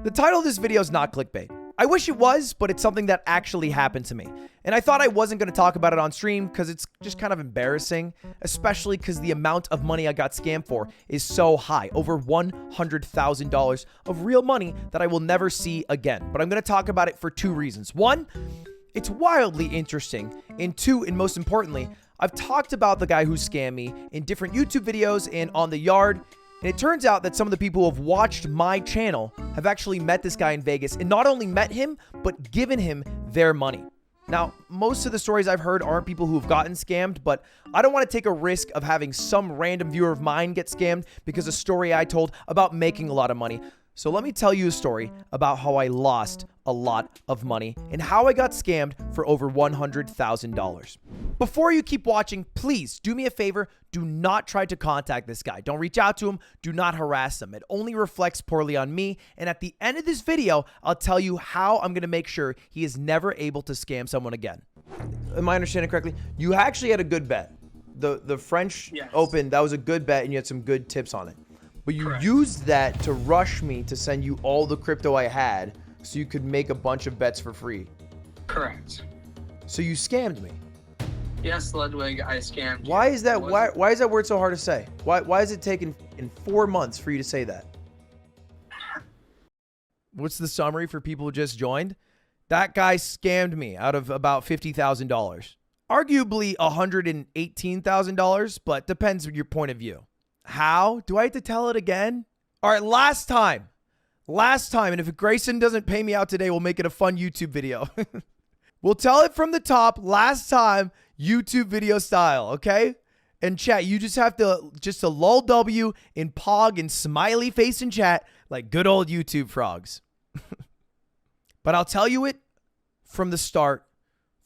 The title of this video is not clickbait. I wish it was, but it's something that actually happened to me. And I thought I wasn't going to talk about it on stream because it's just kind of embarrassing, especially because the amount of money I got scammed for is so high, over $100,000 of real money that I will never see again. But I'm going to talk about it for two reasons. One, it's wildly interesting. And two, and most importantly, I've talked about the guy who scammed me in different YouTube videos and on the yard. And it turns out that some of the people who have watched my channel have actually met this guy in Vegas and not only met him, but given him their money. Now, most of the stories I've heard aren't people who have gotten scammed, but I don't want to take a risk of having some random viewer of mine get scammed because a story I told about making a lot of money. So let me tell you a story about how I lost a lot of money and how I got scammed for over $100,000. Before you keep watching, please do me a favor. Do not try to contact this guy. Don't reach out to him. Do not harass him. It only reflects poorly on me. And at the end of this video, I'll tell you how I'm going to make sure he is never able to scam someone again. Am I understanding correctly? You actually had a good bet. The French Open, that was a good bet and you had some good tips on it. But you used that to rush me to send you all the crypto I had so you could make a bunch of bets for free. Correct. So you scammed me. Yes, Ludwig, I scammed you. Why is that? Why is that word so hard to say? Why is it taken in 4 months for you to say that? What's the summary for people who just joined? That guy scammed me out of about $50,000. Arguably $118,000, but depends on your point of view. How? Do I have to tell it again? All right, last time. And if Grayson doesn't pay me out today, we'll make it a fun YouTube video. We'll tell it from the top, last time, YouTube video style, okay? And chat, you just have to, a lull W in Pog and smiley face in chat like good old YouTube frogs. But I'll tell you it from the start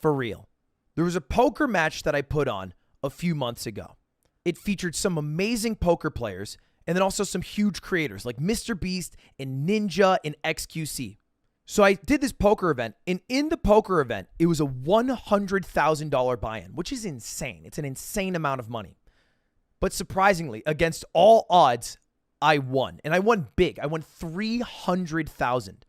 for real. There was a poker match that I put on a few months ago. It featured some amazing poker players and then also some huge creators like Mr. Beast and Ninja and XQC. So I did this poker event, and in the poker event, it was a $100,000 buy-in, which is insane. It's an insane amount of money. But surprisingly, against all odds, I won. And I won big. I won $300,000.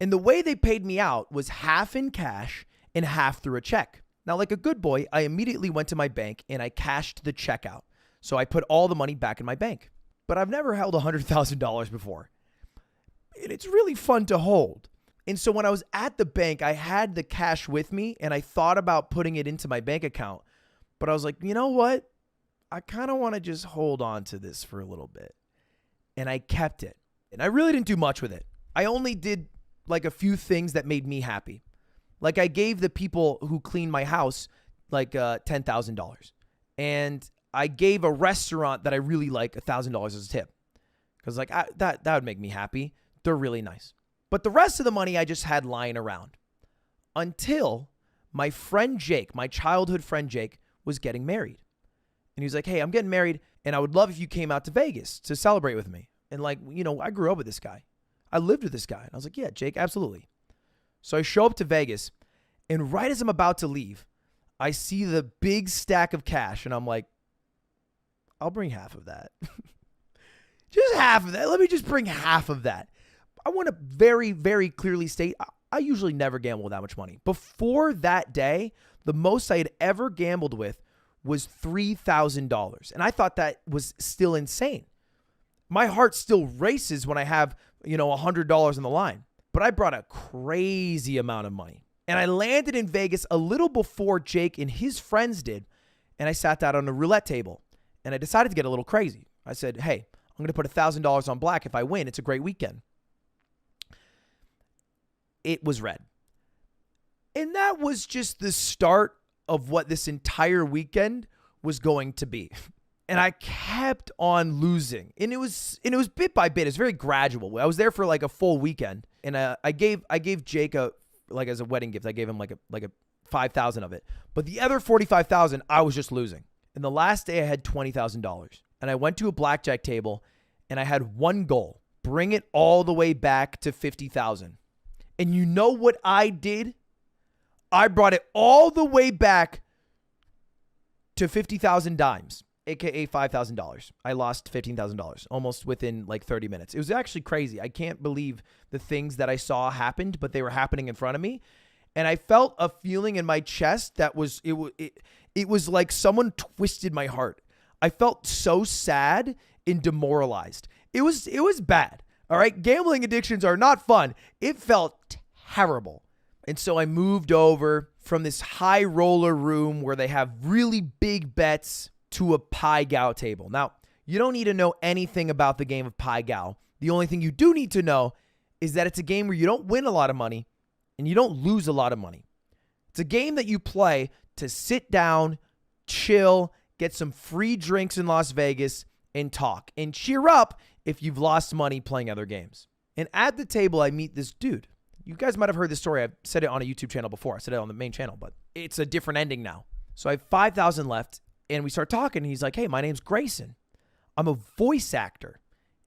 And the way they paid me out was half in cash and half through a check. Now, like a good boy, I immediately went to my bank and I cashed the check out. So I put all the money back in my bank. But I've never held $100,000 before. And it's really fun to hold. And so when I was at the bank, I had the cash with me and I thought about putting it into my bank account. But I was like, you know what? I kind of want to just hold on to this for a little bit. And I kept it. And I really didn't do much with it. I only did like a few things that made me happy. Like I gave the people who cleaned my house like $10,000. And I gave a restaurant that I really like $1,000 as a tip. Because like that would make me happy. They're really nice. But the rest of the money I just had lying around. Until my friend Jake, my childhood friend Jake, was getting married. And he was like, hey, I'm getting married and I would love if you came out to Vegas to celebrate with me. And like, you know, I grew up with this guy. I lived with this guy. And I was like, yeah, Jake, absolutely. So I show up to Vegas and right as I'm about to leave, I see the big stack of cash and I'm like, I'll bring half of that. Just half of that. Let me just bring half of that. I want to very, very clearly state, I usually never gamble with that much money. Before that day, the most I had ever gambled with was $3,000. And I thought that was still insane. My heart still races when I have, you know, $100 on the line. But I brought a crazy amount of money. And I landed in Vegas a little before Jake and his friends did. And I sat down on a roulette table. And I decided to get a little crazy. I said, hey, I'm going to put $1,000 on black. If I win, it's a great weekend. It was red. And that was just the start of what this entire weekend was going to be. And I kept on losing. And it was bit by bit. It's very gradual. I was there for like a full weekend. And I gave Jake like as a wedding gift, I gave him like a 5,000 of it. But the other 45,000, I was just losing. And the last day I had $20,000. And I went to a blackjack table and I had one goal. Bring it all the way back to 50,000. And you know what I did? I brought it all the way back to 50,000 dimes. AKA $5,000. I lost $15,000 almost within like 30 minutes. It was actually crazy. I can't believe the things that I saw happened, but they were happening in front of me. And I felt a feeling in my chest that was, it was like someone twisted my heart. I felt so sad and demoralized. It was bad. All right. Gambling addictions are not fun. It felt terrible. And so I moved over from this high roller room where they have really big bets to a Pai Gow table. Now, you don't need to know anything about the game of Pai Gow. The only thing you do need to know is that it's a game where you don't win a lot of money and you don't lose a lot of money. It's a game that you play to sit down, chill, get some free drinks in Las Vegas, and talk, and cheer up if you've lost money playing other games. And at the table, I meet this dude. You guys might have heard this story. I've said it on a YouTube channel before. I said it on the main channel, but it's a different ending now. So I have 5,000 left, and we start talking, and he's like, hey, my name's Grayson. I'm a voice actor.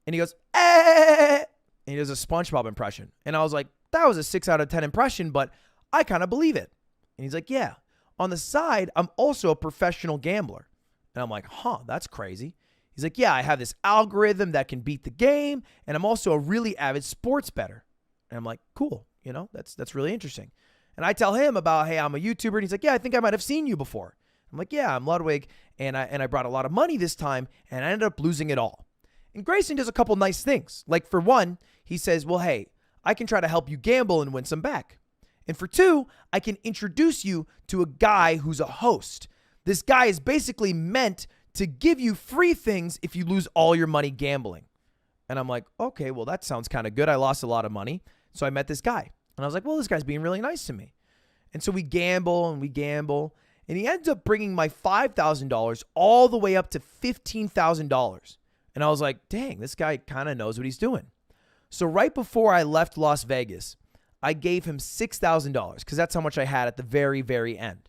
And he goes, eh, and he does a SpongeBob impression. And I was like, that was a 6 out of 10 impression, but I kind of believe it. And he's like, yeah. On the side, I'm also a professional gambler. And I'm like, huh, that's crazy. He's like, yeah, I have this algorithm that can beat the game, and I'm also a really avid sports bettor. And I'm like, cool, you know, that's really interesting. And I tell him about, hey, I'm a YouTuber, and he's like, yeah, I think I might have seen you before. I'm like, yeah, I'm Ludwig, and I brought a lot of money this time, and I ended up losing it all. And Grayson does a couple nice things. Like for one, he says, well, hey, I can try to help you gamble and win some back. And for two, I can introduce you to a guy who's a host. This guy is basically meant to give you free things if you lose all your money gambling. And I'm like, okay, well, that sounds kind of good. I lost a lot of money. So I met this guy. And I was like, well, this guy's being really nice to me. And so we gamble and we gamble. And he ends up bringing my $5,000 all the way up to $15,000. And I was like, dang, this guy kind of knows what he's doing. So right before I left Las Vegas, I gave him $6,000 because that's how much I had at the very, very end.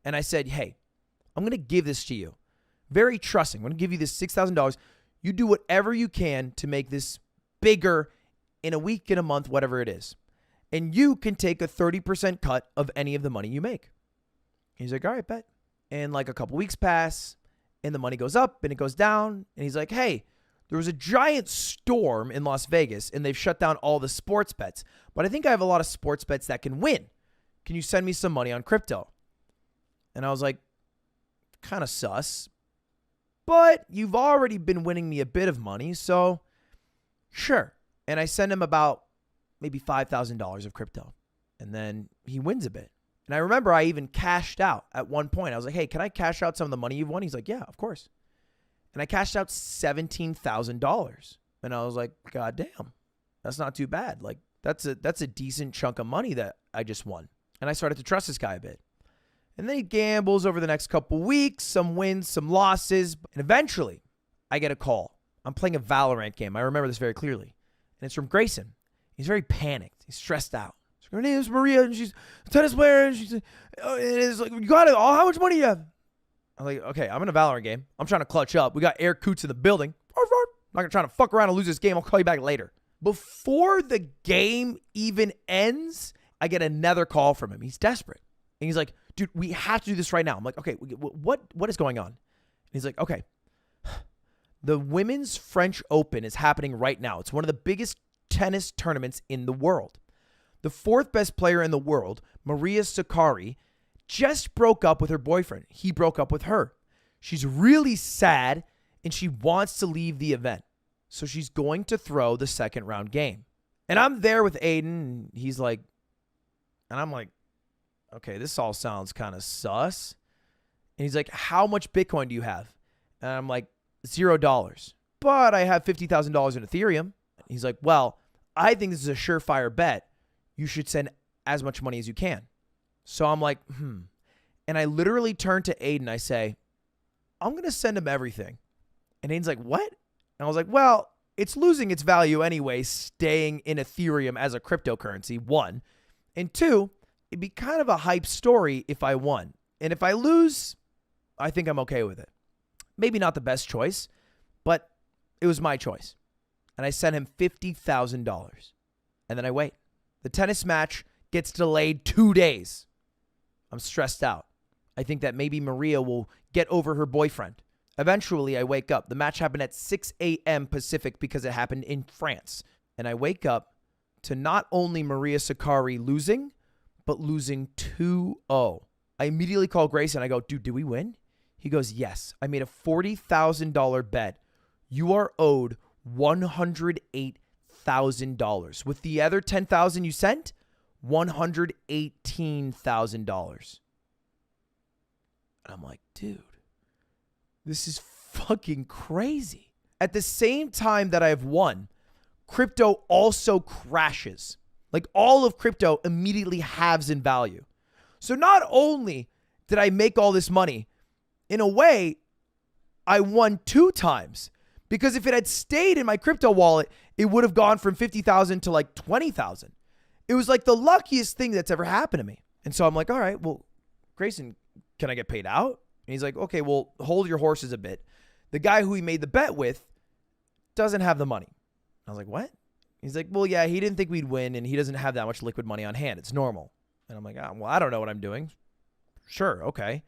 And I said, hey, I'm going to give this to you. Very trusting. I'm going to give you this $6,000. You do whatever you can to make this bigger in a week, in a month, whatever it is. And you can take a 30% cut of any of the money you make. He's like, all right, bet. And like a couple weeks pass and the money goes up and it goes down. And he's like, hey, there was a giant storm in Las Vegas and they've shut down all the sports bets. But I think I have a lot of sports bets that can win. Can you send me some money on crypto? And I was like, kind of sus. But you've already been winning me a bit of money, so sure. And I send him about maybe $5,000 of crypto. And then he wins a bit. And I remember I even cashed out at one point. I was like, hey, can I cash out some of the money you've won? He's like, yeah, of course. And I cashed out $17,000. And I was like, God damn, that's not too bad. Like, that's a decent chunk of money that I just won. And I started to trust this guy a bit. And then he gambles over the next couple weeks, some wins, some losses. And eventually, I get a call. I'm playing a Valorant game. I remember this very clearly. And it's from Grayson. He's very panicked. He's stressed out. Her name is Maria, and she's a tennis player. And she's, it's like, you got it. Oh, how much money do you have? I'm like, okay, I'm in a Valorant game. I'm trying to clutch up. We got Air Coots in the building. I'm not going to try to fuck around and lose this game. I'll call you back later. Before the game even ends, I get another call from him. He's desperate. And he's like, dude, we have to do this right now. I'm like, okay, what is going on? And he's like, okay, the Women's French Open is happening right now. It's one of the biggest tennis tournaments in the world. The fourth best player in the world, Maria Sakkari, just broke up with her boyfriend. He broke up with her. She's really sad and she wants to leave the event. So she's going to throw the second round game. And I'm there with Aiden and he's like, and I'm like, okay, this all sounds kind of sus. And he's like, how much Bitcoin do you have? And I'm like, $0. But I have $50,000 in Ethereum. He's like, well, I think this is a surefire bet. You should send as much money as you can. So I'm like, And I literally turn to Aiden. I say, I'm going to send him everything. And Aiden's like, what? And I was like, well, it's losing its value anyway, staying in Ethereum as a cryptocurrency, one. And two, it'd be kind of a hype story if I won. And if I lose, I think I'm okay with it. Maybe not the best choice, but it was my choice. And I sent him $50,000. And then I wait. The tennis match gets delayed 2 days. I'm stressed out. I think that maybe Maria will get over her boyfriend. Eventually, I wake up. The match happened at 6 a.m. Pacific because it happened in France. And I wake up to not only Maria Sakkari losing, but losing 2-0. I immediately call Grace and I go, dude, did we win? He goes, yes. I made a $40,000 bet. You are owed $108,000. With the other $10,000 you sent, $118,000. And I'm like, dude, this is fucking crazy. At the same time that I've won, crypto also crashes. Like all of crypto immediately halves in value. So not only did I make all this money, in a way, I won 2 times. Because if it had stayed in my crypto wallet, it would have gone from 50,000 to like 20,000. It was like the luckiest thing that's ever happened to me. And so I'm like, all right, well, Grayson, can I get paid out? And he's like, okay, well, hold your horses a bit. The guy who he made the bet with doesn't have the money. I was like, what? He's like, well, yeah, he didn't think we'd win, and he doesn't have that much liquid money on hand. It's normal. And I'm like, oh, well, I don't know what I'm doing. Sure, okay.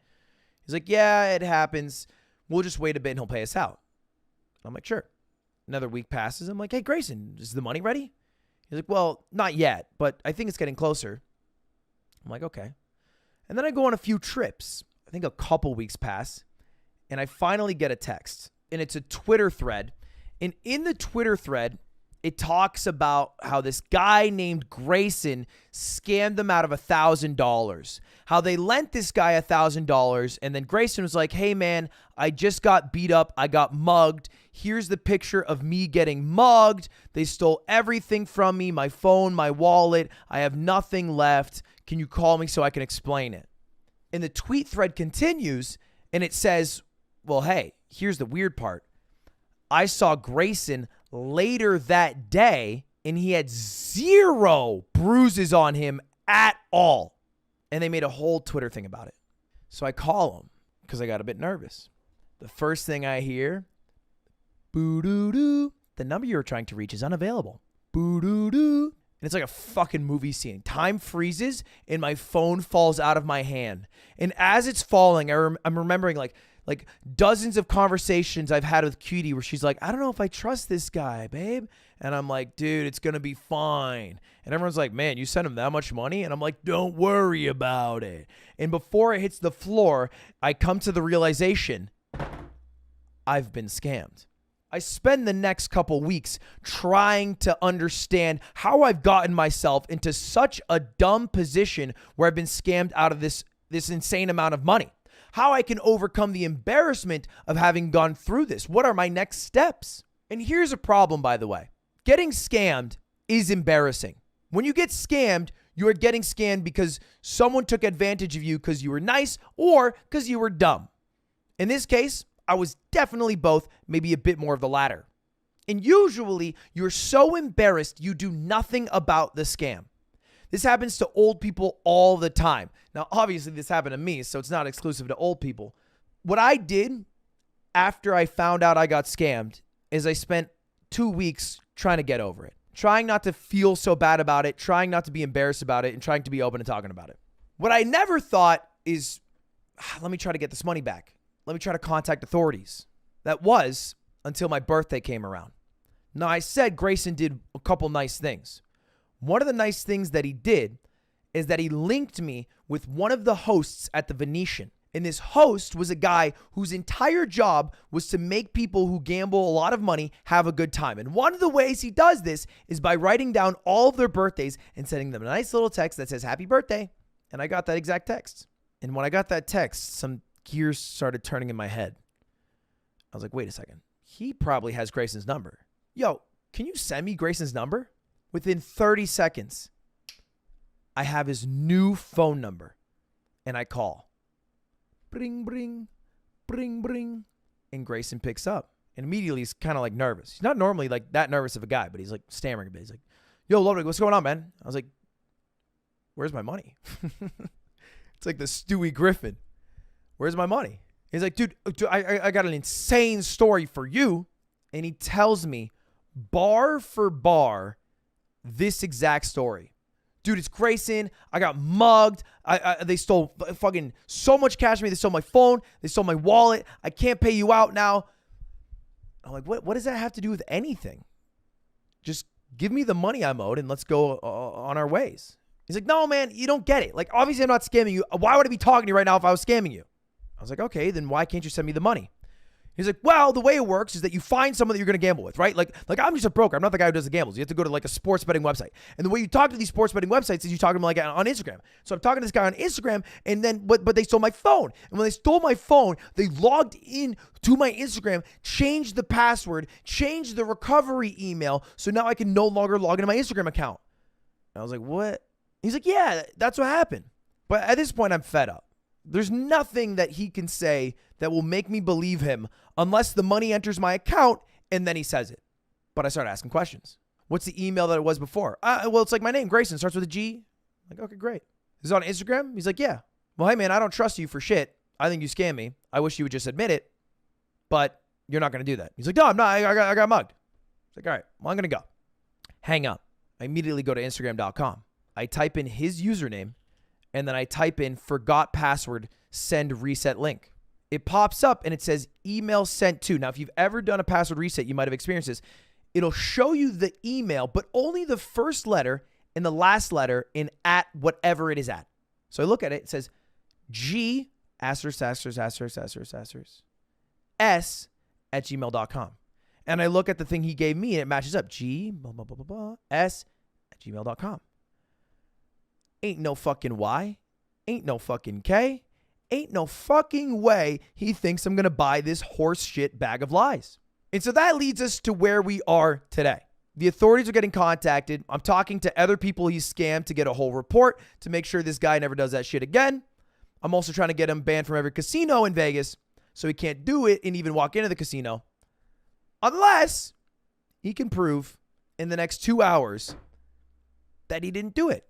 He's like, yeah, it happens. We'll just wait a bit, and he'll pay us out. I'm like, sure. Another week passes. I'm like, hey, Grayson, is the money ready? He's like, well, not yet, but I think it's getting closer. I'm like, okay. And then I go on a few trips. I think a couple weeks pass, and I finally get a text. And it's a Twitter thread. And in the Twitter thread, it talks about how this guy named Grayson scammed them out of $1,000. How they lent this guy $1,000, and then Grayson was like, hey, man, I just got beat up. I got mugged. Here's the picture of me getting mugged. They stole everything from me, my phone, my wallet. I have nothing left. Can you call me so I can explain it? And the tweet thread continues, and it says, well, hey, here's the weird part. I saw Grayson later that day, and he had 0 bruises on him at all. And they made a whole Twitter thing about it. So I call him because I got a bit nervous. The first thing I hear, boo-doo-doo, the number you were trying to reach is unavailable. Boo-doo-doo. And it's like a fucking movie scene. Time freezes, and my phone falls out of my hand. And as it's falling, I'm remembering like dozens of conversations I've had with Cutie where she's like, I don't know if I trust this guy, babe. And I'm like, dude, it's going to be fine. And everyone's like, man, you sent him that much money? And I'm like, don't worry about it. And before it hits the floor, I come to the realization I've been scammed. I spend the next couple weeks trying to understand how I've gotten myself into such a dumb position where I've been scammed out of this insane amount of money. How I can overcome the embarrassment of having gone through this. What are my next steps? And here's a problem, by the way. Getting scammed is embarrassing. When you get scammed, you are getting scammed because someone took advantage of you because you were nice or because you were dumb. In this case, I was definitely both, maybe a bit more of the latter. And usually, you're so embarrassed you do nothing about the scam. This happens to old people all the time. Now, obviously, this happened to me, so it's not exclusive to old people. What I did after I found out I got scammed is I spent 2 weeks trying to get over it, trying not to feel so bad about it, trying not to be embarrassed about it, and trying to be open and talking about it. What I never thought is, let me try to get this money back. Let me try to contact authorities. That was until my birthday came around. Now, I said Grayson did a couple nice things. One of the nice things that he did is that he linked me with one of the hosts at the Venetian. And this host was a guy whose entire job was to make people who gamble a lot of money have a good time. And one of the ways he does this is by writing down all of their birthdays and sending them a nice little text that says, happy birthday. And I got that exact text. And when I got that text, some gears started turning in my head. I was like, wait a second. He probably has Grayson's number. Yo, can you send me Grayson's number? Within 30 seconds, I have his new phone number. And I call. Bring, bring, bring, bring. And Grayson picks up. And immediately he's kind of like nervous. He's not normally like that nervous of a guy, but he's like stammering a bit. He's like, yo, Ludwig, what's going on, man? I was like, where's my money? It's like the Stewie Griffin. Where's my money? He's like, dude, I got an insane story for you. And he tells me bar for bar this exact story. dude, it's Grayson. I got mugged. They stole fucking so much cash from me. They stole my phone. They stole my wallet. I can't pay you out now. I'm like, what does that have to do with anything? Just give me the money I'm owed and let's go on our ways. He's like, no, man, you don't get it. Like, obviously I'm not scamming you. Why would I be talking to you right now if I was scamming you? I was like, okay, then why can't you send me the money? He's like, well, the way it works is that you find someone that you're going to gamble with, right? Like I'm just a broker. I'm not the guy who does the gambles. You have to go to like a sports betting website. And the way you talk to these sports betting websites is you talk to them like on Instagram. So I'm talking to this guy on Instagram and then, but they stole my phone. And when they stole my phone, they logged in to my Instagram, changed the password, changed the recovery email. So now I can no longer log into my Instagram account. And I was like, what? He's like, yeah, that's what happened. But at this point, I'm fed up. There's nothing that he can say that will make me believe him unless the money enters my account and then he says it. But I started asking questions. What's the email that it was before? Well, it's like my name, Grayson, starts with a G. I'm like, okay, great. Is it on Instagram? He's like, yeah. Well, hey, man, I don't trust you for shit. I think you scam me. I wish you would just admit it, but you're not going to do that. He's like, no, I'm not. I got mugged. It's like, all right, well, I'm going to go. Hang up. I immediately go to Instagram.com. I type in his username, and then I type in forgot password, send reset link. It pops up and it says email sent to. Now, if you've ever done a password reset, you might have experienced this. It'll show you the email, but only the first letter and the last letter in at whatever it is at. So I look at it. It says G ******* S at gmail.com. And I look at the thing he gave me and it matches up. G blah, blah, blah, blah, blah, S at gmail.com. Ain't no fucking Y. Ain't no fucking K. Ain't no fucking way he thinks I'm going to buy this horse shit bag of lies. And so that leads us to where we are today. The authorities are getting contacted. I'm talking to other people he's scammed to get a whole report to make sure this guy never does that shit again. I'm also trying to get him banned from every casino in Vegas so he can't do it and even walk into the casino unless he can prove in the next 2 hours that he didn't do it.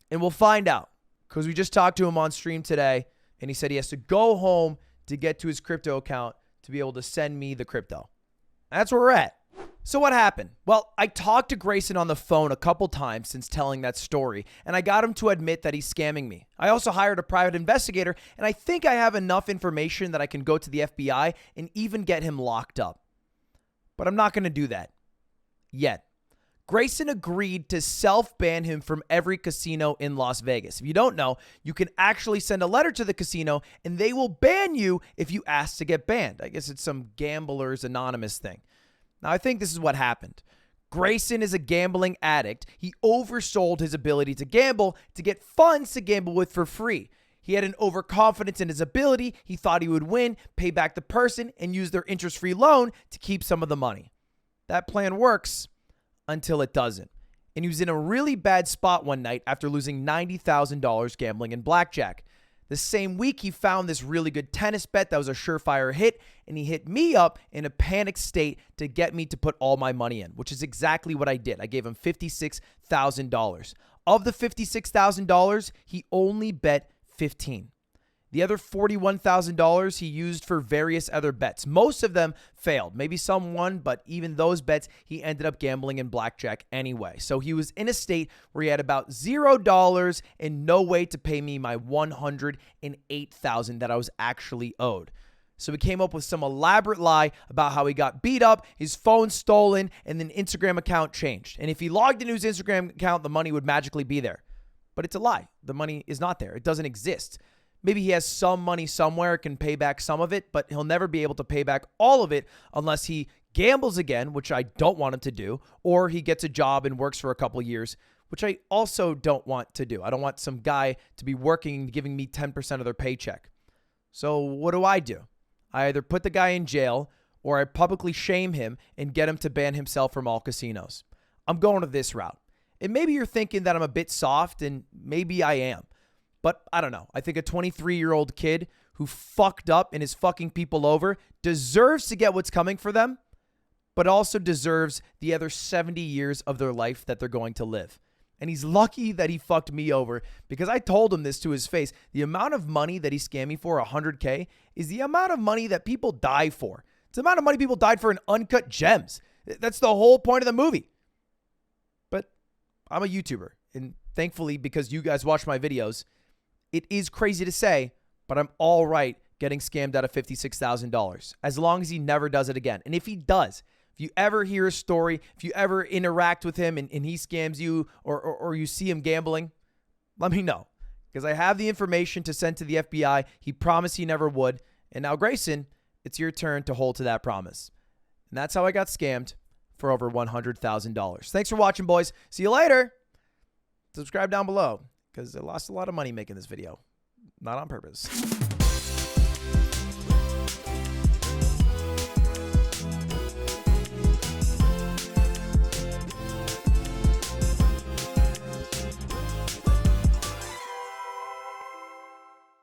And we'll find out because we just talked to him on stream today and he said he has to go home to get to his crypto account to be able to send me the crypto. That's where we're at. So what happened? Well, I talked to Grayson on the phone a couple times since telling that story, and I got him to admit that he's scamming me. I also hired a private investigator, and I think I have enough information that I can go to the FBI and even get him locked up. But I'm not going to do that yet. Grayson agreed to self-ban him from every casino in Las Vegas. If you don't know, you can actually send a letter to the casino and they will ban you if you ask to get banned. I guess it's some Gamblers Anonymous thing. Now, I think this is what happened. Grayson is a gambling addict. He oversold his ability to gamble to get funds to gamble with for free. He had an overconfidence in his ability. He thought he would win, pay back the person, and use their interest-free loan to keep some of the money. That plan works until it doesn't. And he was in a really bad spot one night after losing $90,000 gambling in blackjack. The same week, he found this really good tennis bet that was a surefire hit, and he hit me up in a panic state to get me to put all my money in, which is exactly what I did. I gave him $56,000. Of the $56,000, he only bet 15. The other $41,000 he used for various other bets. Most of them failed. Maybe some won, but even those bets, he ended up gambling in blackjack anyway. So he was in a state where he had about $0 and no way to pay me my $108,000 that I was actually owed. So he came up with some elaborate lie about how he got beat up, his phone stolen, and then Instagram account changed. And if he logged into his Instagram account, the money would magically be there. But it's a lie. The money is not there. It doesn't exist. Maybe he has some money somewhere, can pay back some of it, but he'll never be able to pay back all of it unless he gambles again, which I don't want him to do, or he gets a job and works for a couple of years, which I also don't want to do. I don't want some guy to be working and giving me 10% of their paycheck. So what do? I either put the guy in jail or I publicly shame him and get him to ban himself from all casinos. I'm going to this route. And maybe you're thinking that I'm a bit soft, and maybe I am. But I don't know. I think a 23-year-old kid who fucked up and is fucking people over deserves to get what's coming for them, but also deserves the other 70 years of their life that they're going to live. And he's lucky that he fucked me over because I told him this to his face. The amount of money that he scammed me for, $100K, is the amount of money that people die for. It's the amount of money people died for in Uncut Gems. That's the whole point of the movie. But I'm a YouTuber, and thankfully, because you guys watch my videos, it is crazy to say, but I'm all right getting scammed out of $56,000 as long as he never does it again. And if he does, if you ever hear a story, if you ever interact with him and he scams you or you see him gambling, let me know, because I have the information to send to the FBI. He promised he never would. And now, Grayson, it's your turn to hold to that promise. And that's how I got scammed for over $100,000. Thanks for watching, boys. See you later. Subscribe down below, because I lost a lot of money making this video. Not on purpose.